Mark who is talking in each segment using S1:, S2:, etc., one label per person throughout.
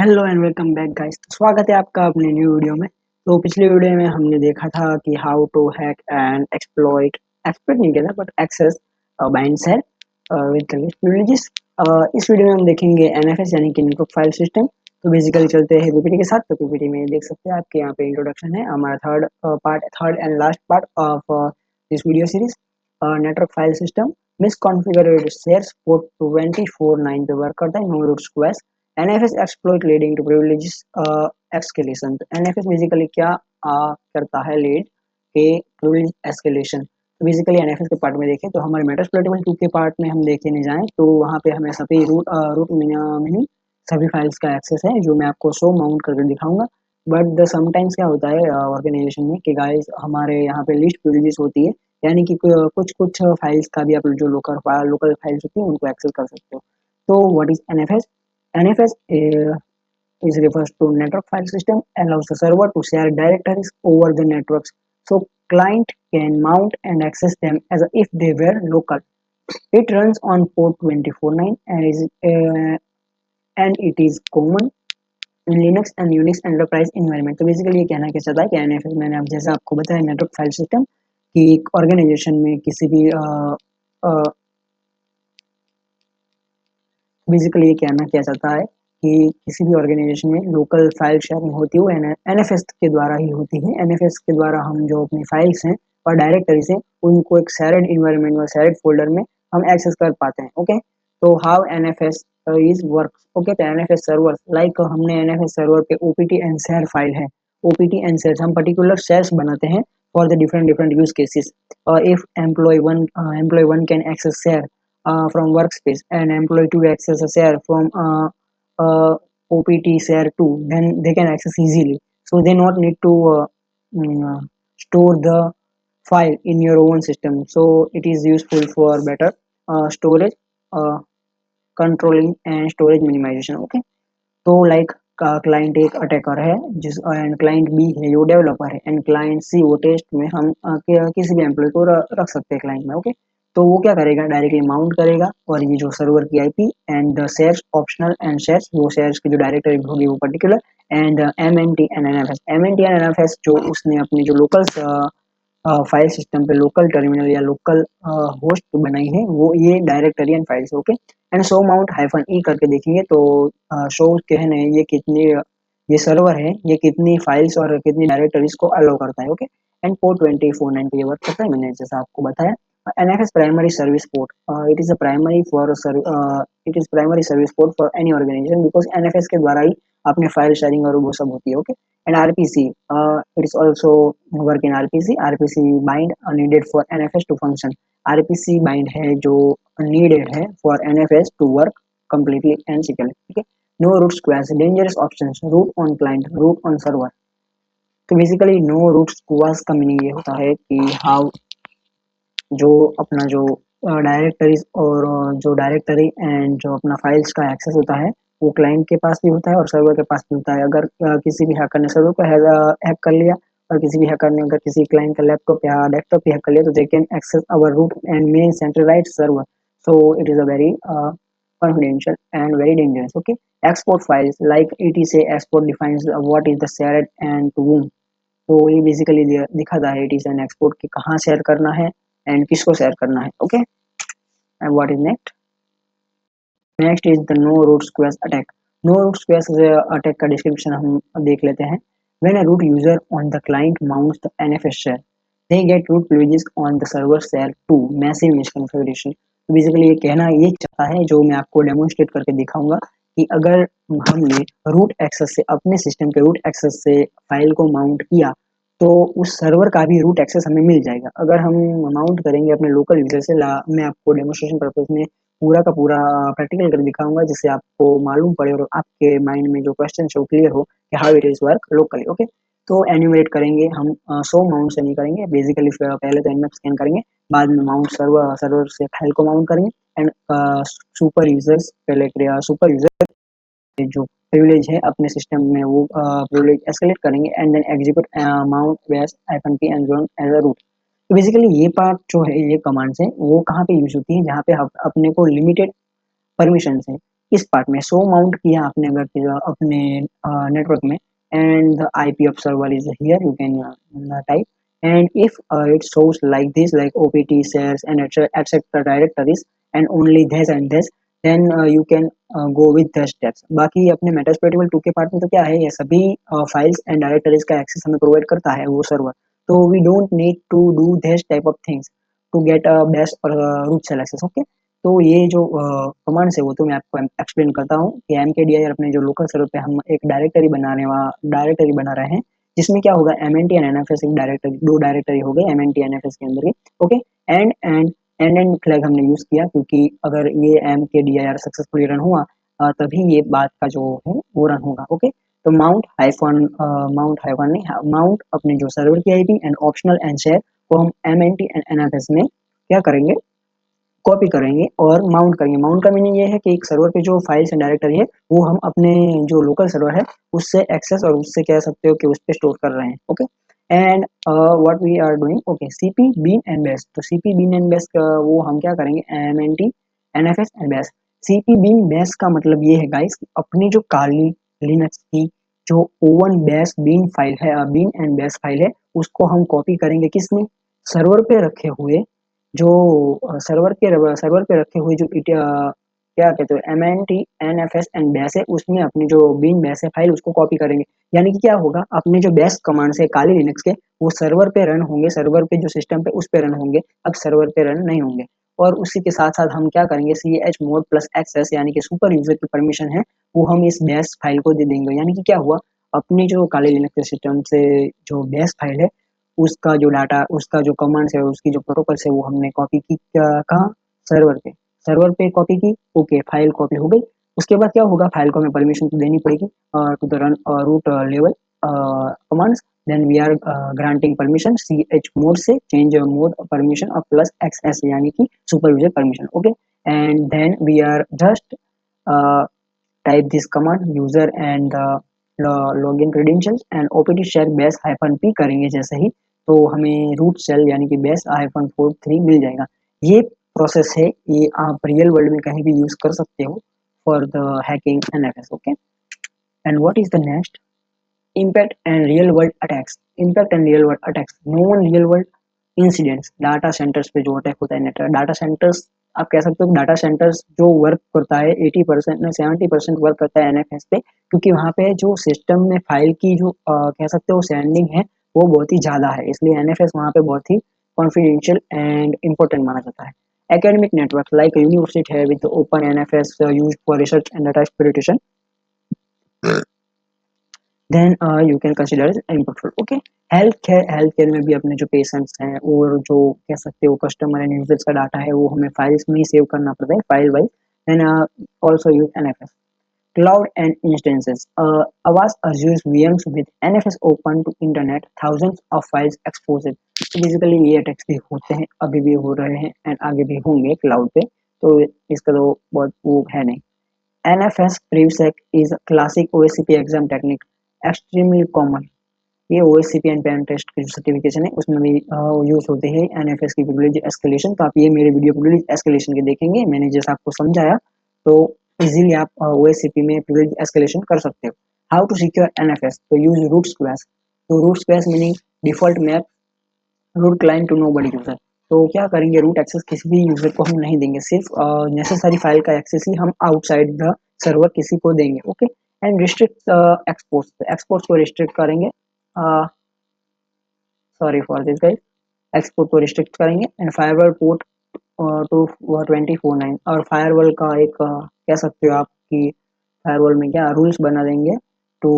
S1: Hello and welcome back guys. तो स्वागत है आपका अपने न्यू वीडियो में। तो पिछले वीडियो में हमने देखा था कि how to hack and exploit नहीं किया था बट एक्सेस बाइंड्स है विद प्रिविलेजेस। इस वीडियो में हम देखेंगे एनएफएस यानी कि नेटवर्क फाइल सिस्टम। तो बेसिकली चलते हैं पीपीटी के साथ। तो पीपीटी में देख सकते हैं आपके यहाँ पे इंट्रोडक्शन है, हमारा third and last part of this video series. Network file system misconfigured shares port 24/9 पे वर्क करता है, no root squares. NFS exploit leading to privileges escalation। तो NFS बेसिकली क्या करता है, लीड के privilege escalation। तो बेसिकली NFS के पार्ट में देखें तो हमारे मेटास्प्लोइटेबल 2 के पार्ट में हम देखे नहीं जाएं तो वहाँ पे हमें सभी रूट मिनी सभी फाइल्स का एक्सेस है जो मैं आपको शो माउंट करके दिखाऊंगा। बट द समटाइम्स क्या होता है ऑर्गेनाइजेशन में कि गाइस हमारे यहाँ पे लिस्ट प्रिविलेजेस होती है, यानी कि कुछ कुछ फाइल्स का भी आप जो लोकल फाइल्स होती है उनको एक्सेस कर सकते हो। तो what is NFS? NFS is refers to network file system, allows the server to share directories over the networks. So client can mount and access them as if they were local. It runs on port 24/9 and it is common in Linux and Unix enterprise environment। तो basically ये कहना क्या चाहता है कि NFS, मैंने अब जैसे आपको बताया, नेटवर्क फाइल सिस्टम कि एक ऑर्गेनाइजेशन में किसी भी बेसिकली ये कहना क्या चाहता है कि किसी भी ऑर्गेनाइजेशन में लोकल फाइल शेयरिंग होती है वो एनएफएस के द्वारा ही होती है। एनएफएस के द्वारा हम जो अपनी फाइल्स हैं और डायरेक्टरीज हैं उनको एक शेयर्ड इन्वायरमेंट में, शेयर्ड फोल्डर में हम एक्सेस कर पाते हैं। ओके, तो how NFS is work. Okay, तो एनएफएस सर्वर, लाइक हमने एनएफएस सर्वर पे ओपीटी एंड शेयर फाइल है। ओपीटी एंड शेयर्स, हम पर्टिकुलर शेयर्स बनाते हैं for the different different use cases. If employ one can access share from workspace and employee to access a share from OPT share 2, then they can access easily. So they not need to store the file in your own system. So it is useful for better storage, uh, controlling and storage minimization. Okay, तो like client एक attacker है जिस and client B है जो developer है, and client सी वो test में हम किसी भी एम्प्लॉय को रख सकते हैं क्लाइंट में। ओके, तो वो क्या करेगा, डायरेक्टली माउंट करेगा और ये जो सर्वर की IP and the shares optional and shares, वो शेयर्स की जो डायरेक्टरी होगी वो particular, and MNT and NFS जो उसने अपनी जो लोकल फाइल सिस्टम पे लोकल टर्मिनल या लोकल होस्ट बनाई है वो ये directory and files. Okay, and show mount hyphen E करके देखेंगे तो शो कहने ये कितनी, ये सर्वर है ये कितनी फाइल्स और कितनी डायरेक्टरीज को अलाउ करता है। ओके, एंड पोर्ट 24/9 पे ये वर्क करता है, मैंने जैसा आपको बताया। NFS primary service port, it is a primary for it is primary service port for any organization because NFS के द्वारा ही अपने फाइल शेयरिंग और वो सब होती है। Okay, and RPC, it is also work in RPC bind needed for NFS to function। RPC bind है जो needed है for NFS to work completely and securely। ठीक है, no root squares, dangerous options, root on client, root on server। तो basically no root squash का meaning ये होता है कि हाउ जो अपना जो डायरेक्टरीज और जो डायरेक्टरी एंड जो अपना फाइल्स का एक्सेस होता है वो क्लाइंट के पास भी होता है और सर्वर के पास भी होता है। अगर किसी भी हैकर ने सर्वर को हैक कर लिया और किसी भी हैकर ने अगर किसी क्लाइंट का लैपटॉप या डेस्कटॉप भी हैक कर लिया तो they can access our root and main centralised server. So it is a very confidential and very dangerous। Okay, export files like etc export defines what is the shared and to whom। तो ये basically दिखाता है it is an export कि कहाँ share करना है and किसको share करना है। Okay, and what is next is the no root squares attack. No root squares attack का डिस्क्रिप्शन हम देख लेते हैं। When a root user on the client mounts the NFS share they get root privileges on the server share to massive misconfiguration। तो basically ये कहना ये चाहता है, जो मैं आपको डेमोन्स्ट्रेट करके दिखाऊंगा, कि अगर हमने रूट एक्सेस से अपने सिस्टम के रूट एक्सेस से फाइल को माउंट किया तो उस सर्वर का भी रूट एक्सेस हमें मिल जाएगा। अगर हम माउंट करेंगे अपने लोकल यूजर से, मैं आपको डेमोन्स्ट्रेशन पर्पस में पूरा का पूरा प्रैक्टिकल कर दिखाऊंगा जिससे आपको मालूम पड़े और आपके माइंड में जो क्वेश्चन है वो क्लियर हो कि how it is work locally. Okay, तो एन्यूमरेट करेंगे हम, शो माउंट से नहीं करेंगे। बेसिकली पहले तो nmap स्कैन करेंगे, बाद में माउंट सर्वर से फाइल को माउंट करेंगे एंड सुपर यूजर्स पहले सुपर यूजर जो प्रिविलेज है अपने सिस्टम में वो प्रिविलेज एस्केलेट करेंगे एंड देन एग्जीक्यूट माउंट वेस -p and join as a root. तो बेसिकली ये पार्ट जो है, ये कमांड्स है वो कहाँ पे यूज होती है, जहाँ पे अपने को लिमिटेड परमिशन है। इस पार्ट में शो माउंट किया आपने अगर अपने नेटवर्क में, and the IP of server is here, you can type, and if it shows like this, like opt shares and etc directories and only this and this, then you can go with the steps. बाकी अपने मेटास्प्लोइटेबल 2 के part में तो क्या है, ये सभी files and directories का एक्सेस हमें प्रोवाइड करता है वो सर्वर, तो we don't need to do this type of things to get a best और रूट सेल एक्सेस। ओके, तो ये जो कमांड्स है वो तो मैं आपको एक्सप्लेन करता हूँ कि mkdir अपने जो लोकल सर्वर पे हम एक डायरेक्टरी बना रहे हैं, जिसमें क्या होगा, M N T and N F S एक डायरेक्टरी, दो डायरेक्टरी हो गई M N T N F S के अंदर ही। ओके, एंड फ्लैग हमने यूज किया क्योंकि अगर ये M K D I R successfully run हुआ तभी ये बात का जो है वो रन होगा। ओके, तो माउंट हाइफन नहीं, माउंट अपने जो सर्वर की IP and optional and share को हम M N T and N F S में क्या करेंगे, कॉपी करेंगे और माउंट करेंगे। माउंट का मीनिंग ये है कि एक सर्वर पे जो फाइल्स एंड डायरेक्टरी है वो हम अपने जो लोकल सर्वर है उससे एक्सेस और उससे कह सकते हो कि उस पे स्टोर कर रहे हैं। Okay, and what we are doing, okay, CP bin and bash, तो सीपी बीन एंड बेस वो हम क्या करेंगे, M N T N F S and bash. CP bin bash का मतलब ये है गाइस, अपनी जो काली लिनक्स की जो ओवन बेस बीन फाइल है, बीन एंड बेस फाइल है, उसको हम कॉपी करेंगे किसमें, सर्वर पे रखे हुए जो सर्वर पे रखे हुए जो क्या कहते हैं M N T N F S and bash है, उसमें अपनी जो बीन बैश है फाइल उसको कॉपी करेंगे। यानी कि क्या होगा, अपने जो बैश कमांड्स है काली लिनक्स के वो सर्वर पे रन होंगे, सर्वर पे जो सिस्टम पे उस पे रन होंगे, अब सर्वर पे रन नहीं होंगे। और उसी के साथ साथ हम क्या करेंगे, C H mod plus access यानी कि सुपर यूजर की परमिशन है वो हम इस बैश फाइल को दे देंगे। यानी कि क्या हुआ, अपनी जो काली लिनक्स के सिस्टम से जो बैश फाइल है उसका जो डाटा, उसका जो कमांड्स है, उसकी जो प्रोटोकॉल्स है वो हमने कॉपी की कहाँ, सर्वर पे कॉपी की। ओके, फाइल कॉपी हो गई। उसके बाद क्या होगा, फाइल को हमें परमिशन तो देनी पड़ेगी to the run root level commands, then we are granting permission C H mod से चेंज मोड परमिशन और प्लस एक्स एस यानी कि super user permission. Okay, and then we are just type this command user and login credentials and OPT share bash hyphen P करेंगे जैसे ही, तो हमें root cell यानी कि बेस हाइफन 43 मिल जाएगा। ये प्रोसेस है, ये आप रियल वर्ल्ड में कहीं भी यूज कर सकते हो for the hacking NFS. Okay, and what is the next, impact and real world attacks, impact and real world attacks, known real world incidents, data centres पे जो अटैक होता है नेटवर्क डाटा सेंटर्स, आप कह सकते हो कि डाटा सेंटर्स जो वर्क करता है 80% में 70% वर्क करता है एनएफएस पे, क्योंकि वहाँ पे जो सिस्टम में फाइल की जो कह सकते हो सेंडिंग है वो बहुत ही ज़्यादा है, इसलिए एनएफएस वहाँ पे बहुत ही कॉन्फिडेंशियल एंड इम्पोर्टेंट माना जाता है। एकेडमिक नेटवर्क लाइक यूनिवर्सिटी है with open NFS used for research and data exploitation, then you can consider is important. Okay, health care में भी अपने जो पेशेंट्स हैं और जो कह सकते हो कस्टमर एंड यूजर्स का डाटा है वो हमें फाइल्स में ही सेव करना पड़ता है file wise. Then also use NFS cloud and instances, Avast Azure's VMs with NFS open to internet, thousands of files exposed। तो बेसिकली ये अटैक्स भी होते हैं, अभी भी हो रहे हैं एंड आगे भी होंगे क्लाउड पे, तो इसका तो बहुत वो है नहीं। NFS PrivSec is a classic OSCP exam technique, extremely common। ये OSCP एंड पेन टेस्ट की जो सर्टिफिकेशन है उसमें भी यूज होते हैं NFS की प्रिविलेज एस्केलेशन। तो आप ये मेरे वीडियो प्रिविलेज एस्केलेशन के देखेंगे, मैंने जैसा आपको समझाया, तो इजीली आप OSCP में प्रिविलेज एस्केलेशन कर सकते हो। हाउ टू सिक्योर NFS, तो यूज रूट स्क्वेयर्स, तो root squares meaning default map root client to nobody user. तो क्या करेंगे, रूट एक्सेस किसी भी यूजर को हम नहीं देंगे, सिर्फ नेसेसरी फाइल का एक्सेस ही हम आउटसाइड द सर्वर किसी को देंगे। ओके, एंड रिस्ट्रिक्ट एक्सपोर्ट्स को रिस्ट्रिक्ट करेंगे, sorry for this guys, export को रिस्ट्रिक्ट करेंगे। एंड फायरवॉल पोर्ट टू 24/9, और फायरवॉल का एक कह सकते हो आप कि फायरवॉल में क्या रूल्स बना देंगे to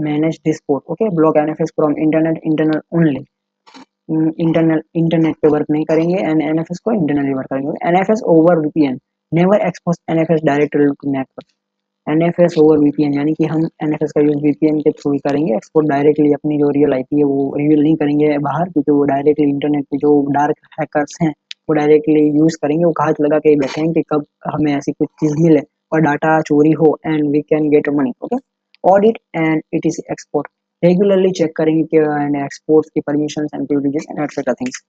S1: manage this port. Okay, block NFS from internal only, internet पे वर्क नहीं करेंगे एंड एनएफएस को इंटरनली वर्क करेंगे। NFS over VPN, never expose NFS directly to network. NFS over VPN यानी कि हम एनएफएस का यूज वीपीएन के थ्रू ही करेंगे, एक्सपोर्ट डायरेक्टली अपनी जो रियल आईपी है वो रिवील नहीं करेंगे बाहर, क्योंकि वो डायरेक्टली इंटरनेट पे जो डार्क हैकर्स हैं वो डायरेक्टली यूज करेंगे, वो घात लगा के बैठे हैं कि कब हमें ऐसी कुछ चीज मिले और डाटा चोरी हो and we can get money. Okay, audit and ETC export, regularly check करेंगे कि एंड एक्सपोर्ट्स की permissions and privileges and etcetera things.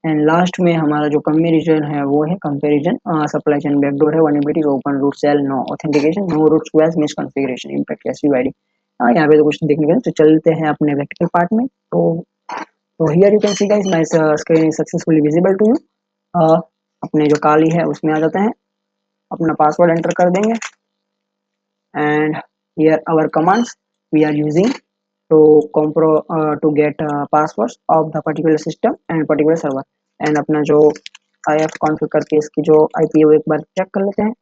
S1: And last में हमारा जो कंपेरिजन है वो है कंपेरिजन सप्लाई चेन बैकडोर है vulnerability open root shell no authentication no root squares misconfiguration impact SUID. यहाँ पे तो कुछ देखने का, तो चलते हैं अपने प्रैक्टिकल पार्ट में। तो here you can see guys my screen is successfully visible to you. अपने जो काली है उसमें आ जाते हैं, अपना पासवर्ड एंटर कर देंगे and here our commands we are using to get passwords of the particular system and particular server and अपना जो IF config करके इसकी जो IP है वो एक बार चेक कर लेते हैं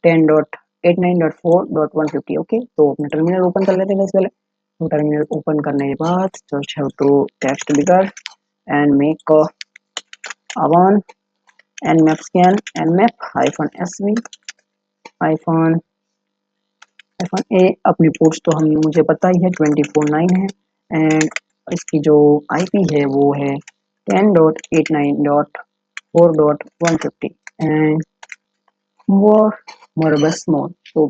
S1: 10.89.4.150। ओके, तो अपना टर्मिनल ओपन कर लेते हैं पहले। तो टर्मिनल ओपन करने के बाद just have to text bigger and make a one nmap scan nmap -sv hyphen ए। अपनी पोर्ट्स तो हम मुझे पता ही है 24/9 है एंड इसकी जो आईपी है वो है 10.89.4.150 एंड मोरबस मोड। तो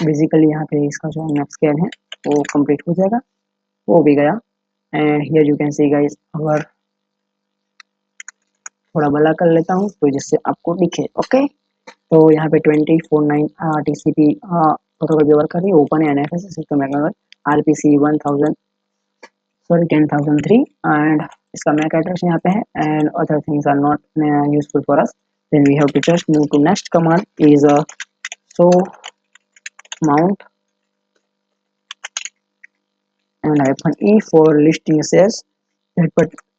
S1: बेसिकली यहाँ पे इसका जो मैप स्कैन है वो कंप्लीट हो जाएगा, वो भी गया। And here you can see guys अगर थोड़ा बड़ा कर लेता हूँ तो जिससे आपको दिखे। ओके, तो यहाँ पे 24/9 टीसीपी प्रोटोकॉल वर्क कर रही है, ओपन है NFS system RPC 1000 sorry 10,003 and इसका मैक एड्रेस यहाँ पे है and other things are not useful for us. Then we have to just move to next command is so mount and -e for listing says that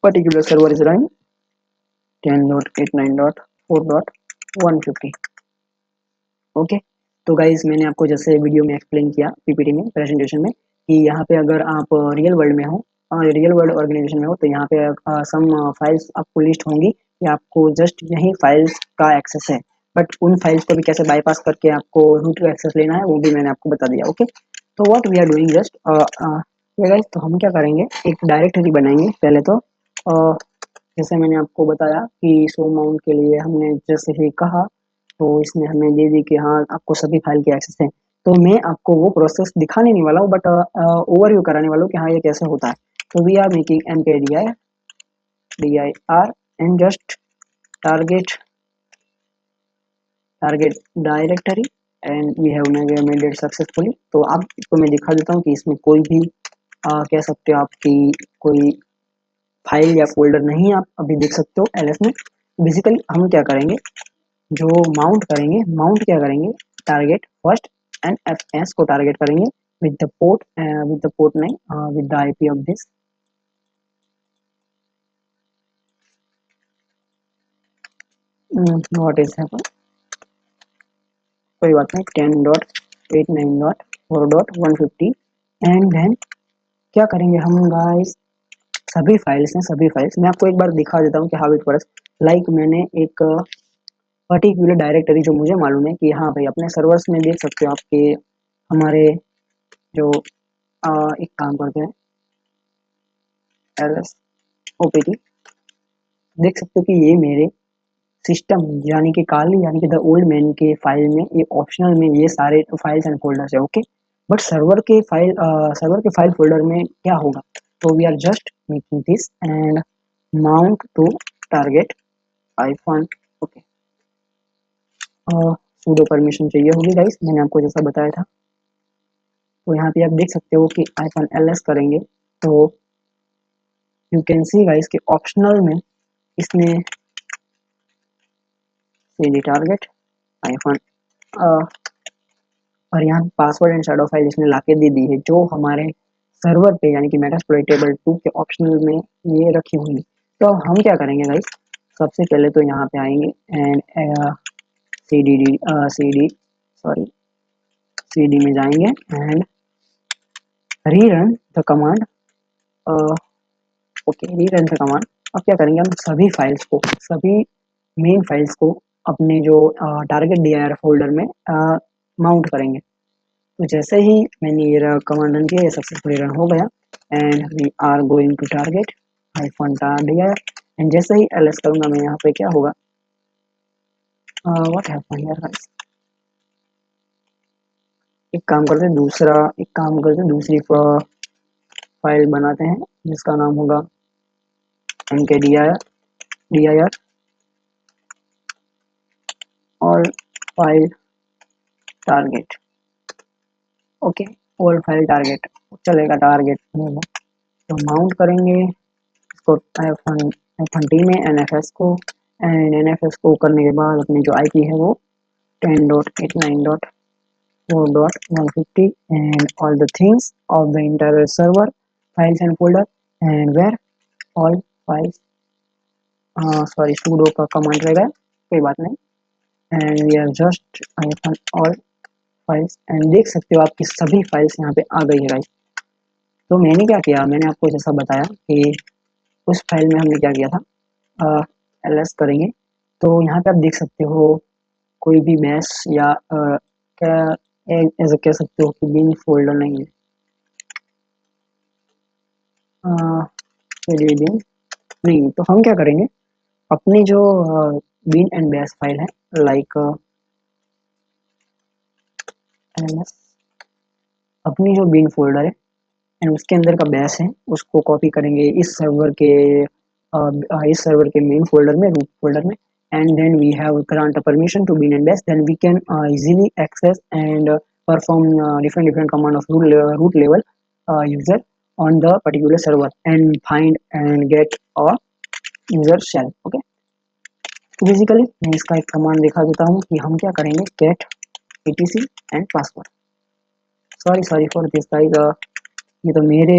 S1: particular server is running 10.89.4.150। Okay, तो guys मैंने आपको जैसे video में explain किया PPT में presentation में कि यहाँ पे अगर आप रियल वर्ल्ड में हो, रियल वर्ल्ड ऑर्गेनाइजेशन में हो, तो यहाँ पे सम फाइल्स आपको लिस्ट होंगी कि आपको जस्ट यही फाइल्स का एक्सेस है, बट उन फाइल्स को भी कैसे बाईपास करके आपको रूट एक्सेस लेना है वो भी मैंने आपको बता दिया। ओके, तो what we are doing just guys, तो हम क्या करेंगे, एक डायरेक्टरी बनाएंगे पहले तो। जैसे मैंने आपको बताया कि शो माउंट के लिए हमने जैसे ही कहा तो इसने हमें दे दी कि हाँ आपको सभी फाइल के एक्सेस हैं। तो मैं आपको वो प्रोसेस दिखाने नहीं वाला हूँ बट ओवरव्यू कराने वाला हूँ कि हाँ ये कैसे होता है। तो we are making mkdir and just target directory and we have made it successfully. तो अब तो मैं दिखा देता हूँ कि इसमें कोई भी कह सकते हो आपकी कोई फाइल या फोल्डर नहीं, आप अभी देख सकते हो एलएस में। बेसिकली हम क्या करेंगे, जो माउंट करेंगे, माउंट क्या करेंगे, टारगेट फर्स्ट एंड एफएस को टारगेट करेंगे विद द पोर्ट नहीं with the IP of this what is happen, कोई बात नहीं, 10.89.4.150 एंड देन क्या करेंगे हम गाइस, सभी फाइल्स हैं, सभी फाइल्स मैं आपको एक बार दिखा देता हूँ कि हाउ इट वर्क्स। लाइक मैंने एक पर्टिकुलर डायरेक्टरी जो मुझे मालूम है कि हाँ भाई अपने सर्वर्स में देख सकते हो आपके हमारे जो एक काम करते हैं ls opt देख सकते हो कि ये मेरे सिस्टम यानी कि काली यानी कि द ओल्ड मैन के फाइल में ये ऑप्शनल में ये सारे फाइल्स एंड फोल्डर्स है। ओके, बट सर्वर के फाइल फोल्डर में क्या होगा, तो we are just making this and mount to target iPhone. Okay, sudo permission चाहिए होगी गाइस, मैंने आपको जैसा बताया था। तो यहाँ पे आप देख सकते हो कि आईफोन ls करेंगे तो यू कैन सी गाइस कि ऑप्शनल में इसने टारगेट आईफोन और यहाँ पासवर्ड एंड शैडो फाइल इसने लाके दे दी है जो हमारे सर्वर पे यानी कि मेटास्प्लॉइटेबल 2 के ऑप्शनल में ये रखी हुई है। तो हम क्या करेंगे गाइस, सबसे पहले तो यहाँ पे आएंगे एंड cd में जाएंगे and rerun the command. Okay, rerun the command. अब क्या करेंगे, हम सभी फाइल्स को, सभी मेन फाइल्स को अपने जो टारगेट dir फोल्डर में माउंट करेंगे। तो जैसे ही मैंने ये कमांड रन किया, ये सक्सेसफुली रन हो गया and we are going to target -dir and जैसे ही ls करूंगा मैं यहाँ पे क्या होगा, व्हाट हैपन हियर गाइस, एक काम करते हैं दूसरी फाइल बनाते हैं जिसका नाम होगा mkdir dir all file target. Okay, all file target चलेगा, टारगेट तो माउंट करेंगे इसको F1 में NFS को, एंड NFS को करने के बाद अपनी जो IP है वो 10.89.4.150 and all the things of the internal server files and folder and where all files, sorry sudo का कमांड रहेगा, कोई बात नहीं, and we are just all files and देख सकते हो आपकी सभी फाइल्स यहाँ पे आ गई है गाइस। तो मैंने क्या किया, मैंने आपको जैसा बताया कि उस फाइल में हमने क्या किया था, ls करेंगे तो यहाँ पे आप देख सकते हो कोई भी मैश या क्या ऐसा कह सकते हो कि बिन फोल्डर नहीं है, चलिए बिन नहीं, तो हम क्या करेंगे अपनी जो बिन एंड बैश फाइल है लाइक ls, अपनी जो बिन फोल्डर है एंड उसके अंदर का बैश है उसको कॉपी करेंगे इस सर्वर के मेन फोल्डर में, रूट फोल्डर में, and then we have grant a permission to bin and bash, then we can easily access and perform different command of root level user on the particular server and find and get a user shell. Okay, तो basically मैं इसका एक command दिखा देता हूँ कि हम क्या करेंगे, get etc and password, sorry for this guys, ये तो मेरे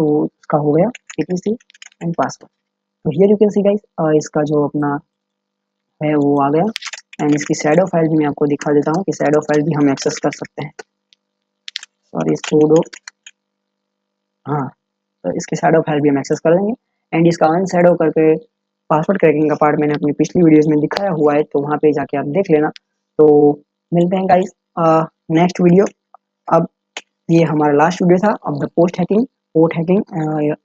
S1: उसका हो गया etc एंड पासवर्ड। तो here you can see guys, इसका जो अपना है वो आ गया, एंड इसकी शैडो फाइल भी मैं आपको दिखा देता हूँ कि शैडो फाइल भी हम एक्सेस कर सकते हैं, सॉरी sudo, हाँ, तो इसकी शैडो फाइल भी हम एक्सेस कर देंगे, एंड इसका अनशैडो करके पासवर्ड क्रैकिंग का पार्ट मैंने अपनी पिछली वीडियोस में दिखाया हुआ है, तो वहाँ पे जाके आप देख लेना। तो मिलते हैं गाइस नेक्स्ट वीडियो। अब ये हमारा लास्ट वीडियो था अब द पोस्ट हैकिंग,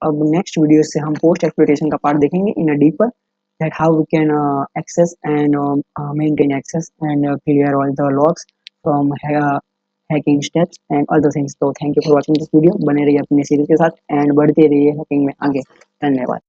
S1: अब नेक्स्ट वीडियो से हम पोस्ट एक्सप्लॉइटेशन का पार्ट देखेंगे in a deeper, that how we can access and maintain access and clear all the logs from hacking steps and other things. तो thank you for watching this video, बने रहिए अपने series के साथ and बढ़ते रहिए hacking में आगे। धन्यवाद।